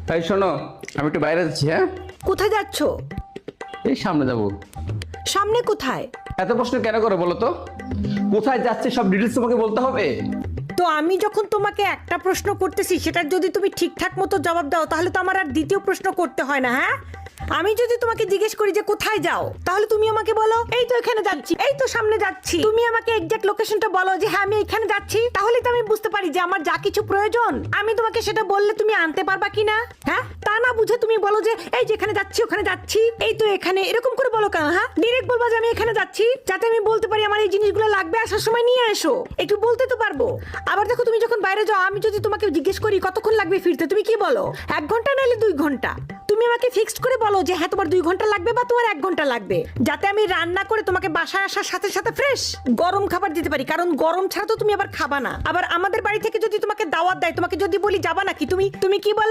তাই শোনো, আমি একটু বাইরে যাচ্ছি। হ্যাঁ, কোথায় যাচ্ছ? এই সামনে যাবো। সামনে কোথায়? এত প্রশ্ন কেন করে বলো তো? কোথায় যাচ্ছে সব ডিটেলস তোমাকে বলতে হবে? তো আমি যখন তোমাকে একটা প্রশ্ন করতেছি সেটার যদি তুমি ঠিকঠাক মতো জবাব দাও তাহলে তো আমার আর দ্বিতীয় প্রশ্ন করতে হয় না। হ্যাঁ, আমি যদি তোমাকে জিজ্ঞেস করি যে কোথায় যাও, তাহলে তুমি আমাকে বলো এই তো এখানে যাচ্ছি, এই তো সামনে যাচ্ছি। তুমি আমাকে এক্সাক্ট লোকেশনটা বলো যে হ্যাঁ আমি এখানে যাচ্ছি, তাহলে তো আমি বুঝতে পারি যে আমার যা কিছু প্রয়োজন আমি তোমাকে সেটা বললে তুমি আনতে পারবা কিনা। হ্যাঁ, তা না বুঝে তুমি বলো যে এই যে এখানে যাচ্ছি, ওখানে যাচ্ছি, এই তো এখানে, এরকম করে বলো কেন? হ্যাঁ, ডিরেক্ট বলবা যে আমি এখানে যাচ্ছি, যাতে আমি বলতে পারি আমার এই জিনিসগুলো লাগবে, আসার সময় নিয়ে এসো। একটু বলতে তো পারবো। আবার দেখো, তুমি যখন বাইরে যাও আমি যদি তোমাকে জিজ্ঞেস করি কতক্ষণ লাগবে ফিরতে, তুমি কি বলো? 1 ঘন্টা নাহলে 2 ঘন্টা। তুমি আমাকে ফিক্সড করে বলো যে হ্যাঁ তোমার 2 ঘন্টা লাগবে বা তোমার 1 ঘন্টা লাগবে, যাতে আমি রান্না করে তোমাকে বাসায় আসার সাথে সাথে ফ্রেশ গরম খাবার দিতে পারি। কারণ গরম ছাড়া তো তুমি আবার খাবা না। আবার আমাদের বাড়ি থেকে যদি তোমাকে দাওয়াত দেয়, তোমাকে যদি বলি যাবা নাকি, তুমি কি বলো?